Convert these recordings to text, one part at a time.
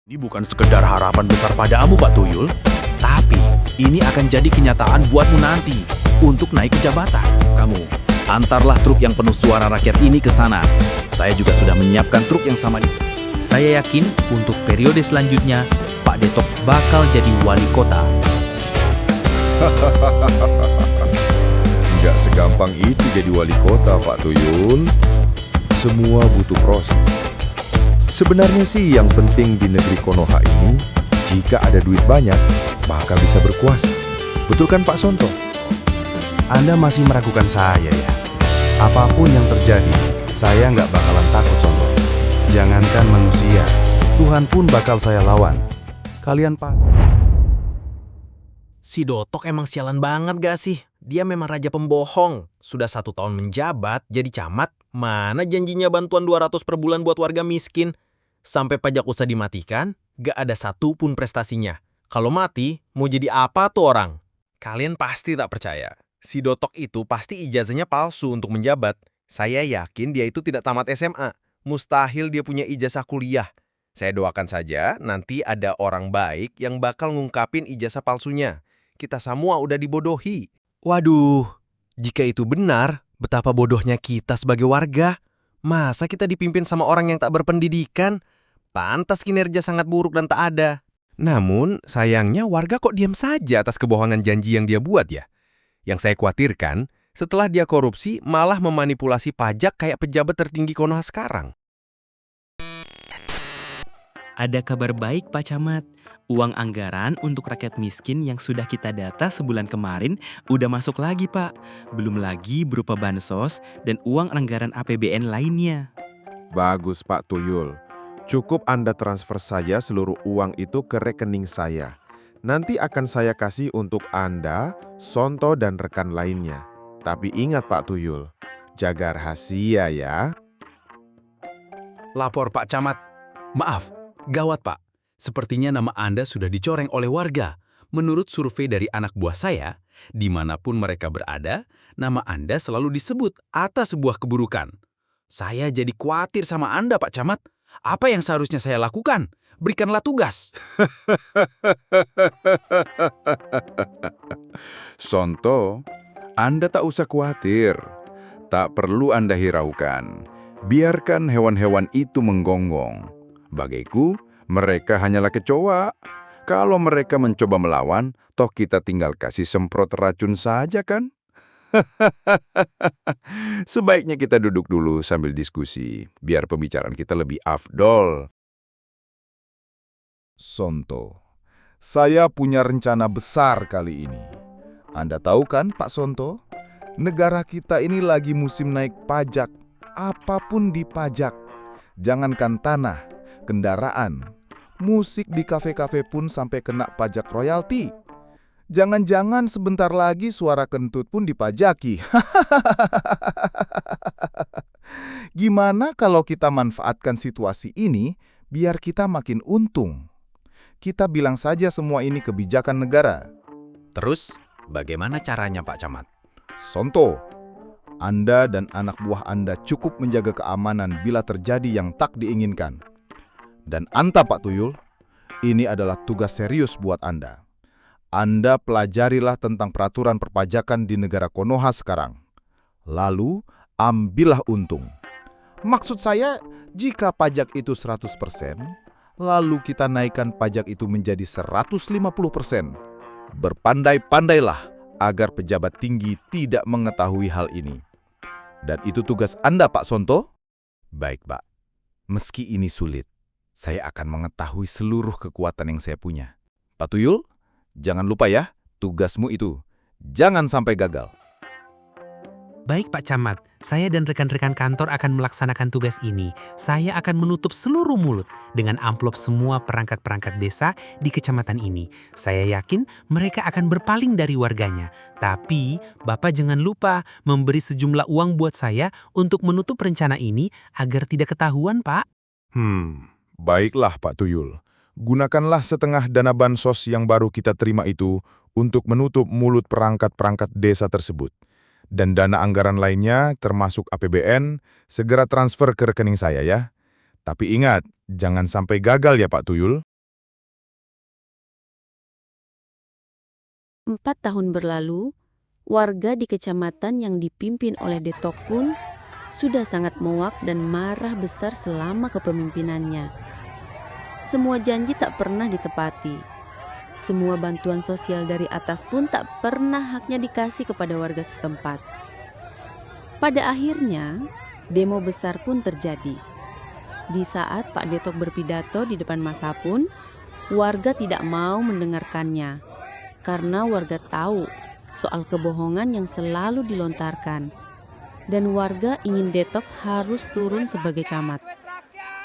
Ini bukan sekedar harapan besar padamu, Pak Tuyul, tapi ini akan jadi kenyataan buatmu nanti untuk naik ke jabatan. Kamu, antarlah truk yang penuh suara rakyat ini ke sana. Saya juga sudah menyiapkan truk yang sama di sana. Saya yakin untuk periode selanjutnya, Pak Detok bakal jadi wali kota. Nggak segampang itu jadi wali kota, Pak Tuyul. Semua butuh proses. Sebenarnya sih yang penting di negeri Konoha ini, jika ada duit banyak, maka bisa berkuasa. Betul kan Pak Sonto? Anda masih meragukan saya ya? Apapun yang terjadi, saya nggak bakalan takut, Sonto. Jangankan manusia, Tuhan pun bakal saya lawan. Kalian Pak. Si Dotok emang sialan banget gak sih? Dia memang raja pembohong. Sudah 1 tahun menjabat, jadi camat. Mana janjinya bantuan 200 per bulan buat warga miskin? Sampai pajak usaha dimatikan, gak ada satupun prestasinya. Kalau mati, mau jadi apa tuh orang? Kalian pasti tak percaya. Si Dotok itu pasti ijazahnya palsu untuk menjabat. Saya yakin dia itu tidak tamat SMA. Mustahil dia punya ijazah kuliah. Saya doakan saja nanti ada orang baik yang bakal ngungkapin ijazah palsunya. Kita semua udah dibodohi. Waduh, jika itu benar, betapa bodohnya kita sebagai warga. Masa kita dipimpin sama orang yang tak berpendidikan? Pantas kinerja sangat buruk dan tak ada. Namun, sayangnya warga kok diam saja atas kebohongan janji yang dia buat ya. Yang saya khawatirkan, setelah dia korupsi malah memanipulasi pajak kayak pejabat tertinggi Konoha sekarang. Ada kabar baik Pak Camat. Uang anggaran untuk rakyat miskin yang sudah kita data sebulan kemarin udah masuk lagi Pak. Belum lagi berupa bansos dan uang anggaran APBN lainnya. Bagus Pak Tuyul. Cukup Anda transfer saja seluruh uang itu ke rekening saya. Nanti akan saya kasih untuk Anda, Sonto, dan rekan lainnya. Tapi ingat Pak Tuyul, jaga rahasia ya. Lapor Pak Camat. Maaf, gawat Pak. Sepertinya nama Anda sudah dicoreng oleh warga. Menurut survei dari anak buah saya, dimanapun mereka berada, nama Anda selalu disebut atas sebuah keburukan. Saya jadi khawatir sama Anda, Pak Camat. Apa yang seharusnya saya lakukan? Berikanlah tugas. Sonto, Anda tak usah khawatir. Tak perlu Anda hiraukan. Biarkan hewan-hewan itu menggonggong. Bagiku, mereka hanyalah kecoa. Kalau mereka mencoba melawan, toh kita tinggal kasih semprot racun saja kan? Sebaiknya kita duduk dulu sambil diskusi, biar pembicaraan kita lebih afdol. Sonto, saya punya rencana besar kali ini. Anda tahu kan Pak Sonto? Negara kita ini lagi musim naik pajak. Apapun dipajak. Jangankan tanah, kendaraan, musik di kafe-kafe pun sampai kena pajak royalti. Jangan-jangan sebentar lagi suara kentut pun dipajaki. Gimana kalau kita manfaatkan situasi ini biar kita makin untung? Kita bilang saja semua ini kebijakan negara. Terus, bagaimana caranya Pak Camat? Sonto, Anda dan anak buah Anda cukup menjaga keamanan bila terjadi yang tak diinginkan. Dan Anta Pak Tuyul, ini adalah tugas serius buat Anda. Anda pelajarilah tentang peraturan perpajakan di negara Konoha sekarang. Lalu, ambillah untung. Maksud saya, jika pajak itu 100%, lalu kita naikkan pajak itu menjadi 150%. Berpandai-pandailah agar pejabat tinggi tidak mengetahui hal ini. Dan itu tugas Anda, Pak Sonto. Baik, Pak. Meski ini sulit, saya akan mengetahui seluruh kekuatan yang saya punya. Pak Tuyul, jangan lupa ya, tugasmu itu. Jangan sampai gagal. Baik Pak Camat, saya dan rekan-rekan kantor akan melaksanakan tugas ini. Saya akan menutup seluruh mulut dengan amplop semua perangkat-perangkat desa di kecamatan ini. Saya yakin mereka akan berpaling dari warganya. Tapi Bapak jangan lupa memberi sejumlah uang buat saya untuk menutup rencana ini agar tidak ketahuan Pak. Baiklah Pak Tuyul. Gunakanlah setengah dana bansos yang baru kita terima itu untuk menutup mulut perangkat-perangkat desa tersebut. Dan dana anggaran lainnya, termasuk APBN, segera transfer ke rekening saya ya. Tapi ingat, jangan sampai gagal ya Pak Tuyul. 4 tahun berlalu, warga di kecamatan yang dipimpin oleh Detok pun sudah sangat muak dan marah besar selama kepemimpinannya. Semua janji tak pernah ditepati. Semua bantuan sosial dari atas pun tak pernah haknya dikasih kepada warga setempat. Pada akhirnya, demo besar pun terjadi. Di saat Pak Detok berpidato di depan massa pun, warga tidak mau mendengarkannya. Karena warga tahu soal kebohongan yang selalu dilontarkan. Dan warga ingin Detok harus turun sebagai camat.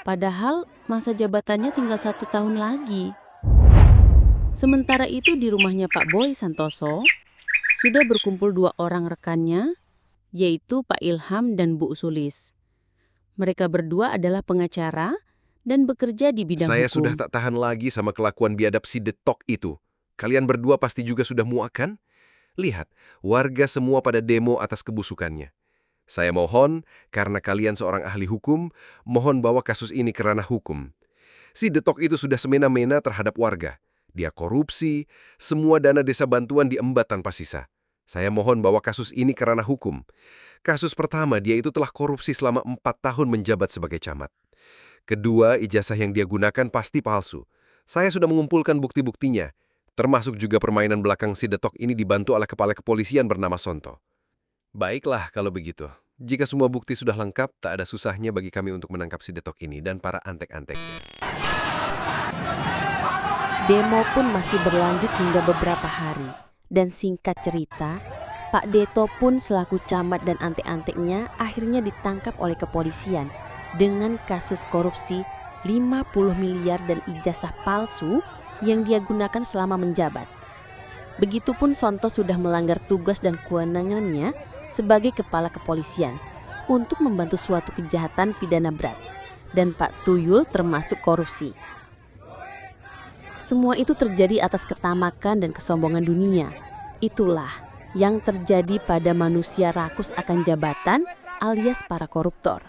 Padahal masa jabatannya tinggal 1 tahun lagi. Sementara itu di rumahnya Pak Boy Santoso, sudah berkumpul 2 orang rekannya, yaitu Pak Ilham dan Bu Sulis. Mereka berdua adalah pengacara dan bekerja di bidang Saya hukum. sudah tak tahan lagi sama kelakuan biadab si Detok itu. Kalian berdua pasti juga sudah muak kan? Lihat, warga semua pada demo atas kebusukannya. Saya mohon, karena kalian seorang ahli hukum, mohon bawa kasus ini ke ranah hukum. Si Detok itu sudah semena-mena terhadap warga. Dia korupsi, semua dana desa bantuan diembat tanpa sisa. Saya mohon bawa kasus ini ke ranah hukum. Kasus pertama, dia itu telah korupsi selama 4 tahun menjabat sebagai camat. Kedua, ijazah yang dia gunakan pasti palsu. Saya sudah mengumpulkan bukti-buktinya, termasuk juga permainan belakang si Detok ini dibantu oleh kepala kepolisian bernama Sonto. Baiklah kalau begitu. Jika semua bukti sudah lengkap, tak ada susahnya bagi kami untuk menangkap si Detok ini dan para antek-anteknya. Demo pun masih berlanjut hingga beberapa hari. Dan singkat cerita, Pak Deto pun selaku camat dan antek-anteknya akhirnya ditangkap oleh kepolisian dengan kasus korupsi 50 miliar dan ijazah palsu yang dia gunakan selama menjabat. Begitupun Sonto sudah melanggar tugas dan kewenangannya sebagai kepala kepolisian untuk membantu suatu kejahatan pidana berat, dan Pak Tuyul termasuk korupsi. Semua itu terjadi atas ketamakan dan kesombongan dunia. Itulah yang terjadi pada manusia rakus akan jabatan alias para koruptor.